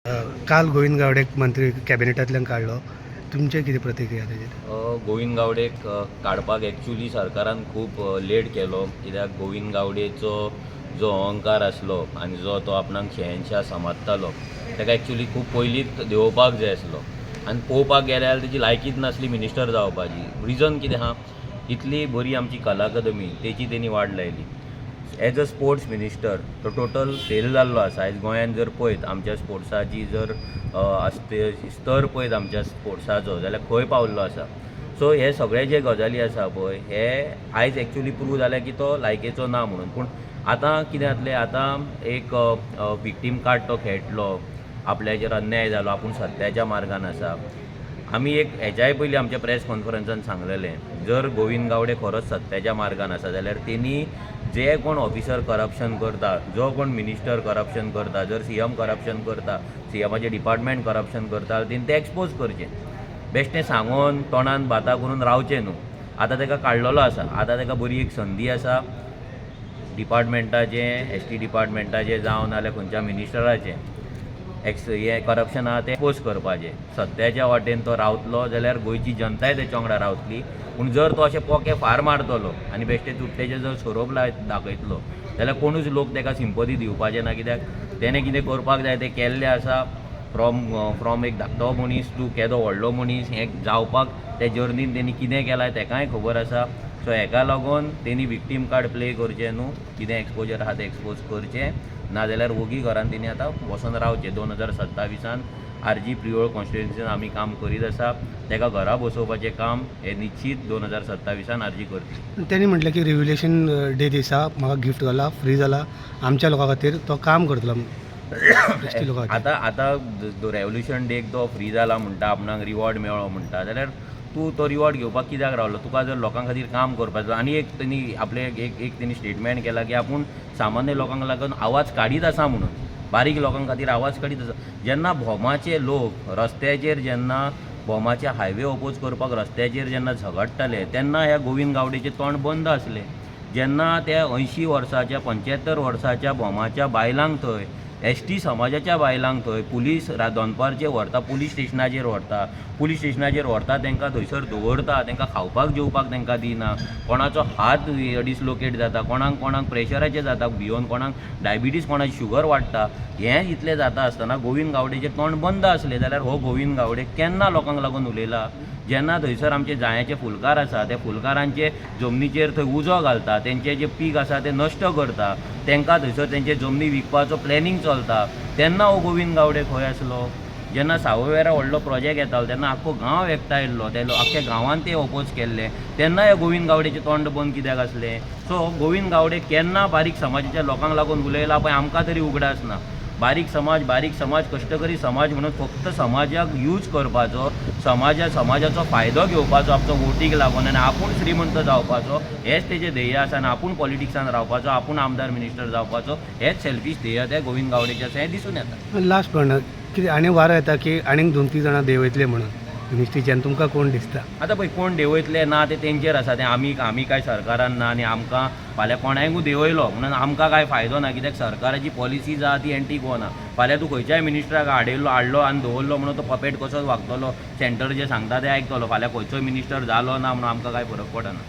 अ, काल गोविंद गावडेक मंत्री कॅबिनेटांतल्यान काडलो. तुमचे कितें प्रतिक्रिया ताजेर? गोविंद गावडेक काडपाक एक्चुली सरकारान खूब लेट केलो, कित्याक गोविंद गावडेचो जो अहंकार आसलो आनी जो तो आपणाक शहनशाह समजतालो ताका एक्चुली खूब पयलींच देंवोवपाक जाय आसलो. आनी पळोवपाक गेले जाल्यार तेजी लायकीच नासली मिनिस्टर जावपाची. रिजन कितें आहा, इतली बरी आमची कला अकादमी तेची तेणी वाट लायली. एज अ स्पोर्ट्स मिनिस्टर तो टोटल फेल जाल्लो आसा. आयज गोंयांत जर पळयत आमच्या स्पोर्ट्साची जर स्तर पळयत आमच्या स्पोर्ट्साचो जाल्यार खंय पावल्लो आसा. सो हे सगळे जे गजाली आसा पळय हे आयज एक्चुली प्रूव जाल्या की तो लायकेचो ना म्हणून. पूण आतां कितें जातलें, आतां एक विक्टीम कार्ड तो खेळटलो, आपल्याचेर अन्याय जालो, आपूण सत्याच्या मार्गान आसा. आमी एक हेच्याय पयलीं आमच्या प्रेस कॉन्फरन्सान सांगलेलें, जर गोविंद गावडे खरोच सत्याच्या मार्गान आसा जाल्यार तेणी जे कोण ऑफिसर करप्शन करता, जो कोण मिनिस्टर करप्शन करता, जर सीएम करप्शन करता, सीएमाचे डिपार्टमेंट करप्शन करता, तेणी ते एक्सपोज करचें. बेश्टें सांगून तोंडान बाता करून रावचें न्हू. आतां ताका काडलेलो आसा, आतां ताका बरी एक संदी आसा डिपार्टमेंटाचें, एसटी डिपार्टमेंटाचें जावं नाल्यार खंयच्या मिनिस्टराचें हें करप्शन आहा तें एक्सपोज करपाचें. सत्याच्या वाटेन तो रावतलो जाल्यार गोंयची जनताय तेच्या वांगडा रावतली. पूण जर तो अशें पोके फार मारतलो आनी बेश्टे तुट्टेचे जर सोरोप दाखयतलो जाल्यार कोणूच लोक ताका सिंपथी दिवपाचे ना. कित्याक तेणें कितें करपाक जाय तें केल्लें आसा. फ्रॉम एक धाकटो मनीस टू केदो व्हडलो मनीस हें जावपाक त्या जर्नीन तेणी कितें केलां तेकाय खबर आसा. सो हेका लागून तेणी विक्टीम कार्ड प्ले करचें न्हू, कितें एक्सपोजर आहा तें एक्सपोज करचें, नाजाल्यार ओगी घरान तेणी आतां बसून रावचें. 2027 आरजी प्रियोळ कॉन्स्टिट्युएन्सीन आमी काम करीत आसा. ताका घरा बसोवपाचें काम हें निश्चित 2027 आरजी करतली. त्यांनी म्हटलें की रिव्युलेशन डे दिसा म्हाका गिफ्ट जाला, फ्री जाला, आमच्या लोकां खातीर तो काम करतलो. एसटी लोकां खातीर. आतां रेव्होल्युशन डेक तो फ्री जाला म्हणटा, आपणाक रिवॉर्ड मेळ्ळो म्हणटा, जाल्यार तूं तो रिवॉर्ड घेवपाक कित्याक रावलो? तुका जर लोकां खातीर काम करपाचो. आनी एक तेणी आपले एक तेणी स्टेटमेंट केला की आपूण सामान्य लोकांक लागून आवाज काडीत आसा म्हणून, बारीक लोकां खातीर आवाज काडीत आसा. जेन्ना भोमाचे लोक रस्त्याचेर, जेन्ना भोमाचे हायवे ओपोज करपाक रस्त्याचेर जेन्ना झगडटाले तेन्ना ह्या गोविंद गावडेचें तोंड बंद आसलें. जेन्ना त्या 80 वर्साच्या 75 वर्साच्या भोमाच्या बायलांक थंय, एसटी समाजाच्या बायलांक थंय पुलीस दनपारचे व्हरता, पुलीस स्टेशनाचेर व्हरता, तांकां थंयसर दवरता, तांकां खावपाक जेवपाक तांकां दिना, कोणाचो हात डिसलोकेट जाता, कोणाक प्रेशराचें जाता भिवन, कोणाक डायबिटीज, कोणाची शुगर वाडटा. हें इतलें जाता आसतना गोविंद गावडेचें तोंड बंद आसलें. जाल्यार हो गोविंद गावडे केन्ना लोकांक लागून उलयला? जेन्ना थंयसर आमचे जायाचे फुलकार आसा, त्या फुलकारांचे जमनीचेर थंय उजो घालता, तेंचे जे पीक आसा ते नश्ट करता, तांकां थंयसर तेंचे जमनी विकपाचो प्लॅनिंग चलता, तेन्ना हो गोविंद गावडे खंय आसलो? जेन्ना सावयवेरा व्हडलो प्रोजेक्ट येतालो तेन्ना आख्खो गांव एकठांयलो, ते आख्ख्या गांवान ते ओपोज केल्ले, तेन्ना हे गोविंद गावडेचें तोंड बंद कित्याक आसलें? सो गोविंद गावडे केन्ना बारीक समाजाच्या लोकांक लागून उलयला पळय आमकां तरी उगडास ना. बारीक समाज कश्टकरी समाज म्हणून फक्त समाजाक यूज करपाचो, समाजाचो फायदो घेवपाचो आपलो वोटीक लागून, आनी आपूण श्रीमंत जावपाचो हेच तेजें ध्येय आसा. आनी आपूण पॉलिटिक्सान रावपाचो, आपूण आमदार मिनिस्टर जावपाचो हेच सेल्फीश ध्येय त्या गोविंद गावडेचें आसा, हें दिसून येता. लास्ट पण कितें आनी वारो येता की आनीक 2-3 जाणां देंवयतले म्हणून मिनिस्ट्रीच्यान, तुमकां कोण दिसता? आतां पळय कोण देंवयतले ना तें तेंचेर आसा. तें आमी काय सरकारान ना, आनी आमकां फाल्यां कोणायकूय देंवयलो म्हणून आमकां कांय फायदो ना. कित्याक सरकाराची पॉलिसीज आहा ती एंटी गोवन आहा. फाल्यां तूं खंयच्याय मिनिस्टराक हाडलो आनी दवरलो म्हणून तो पपेट कसोच वागतलो, सेंटर जें सांगता तें आयकतलो. फाल्यां खंयचोय मिनिस्टर जालो ना म्हणून आमकां कांय फरक पडना.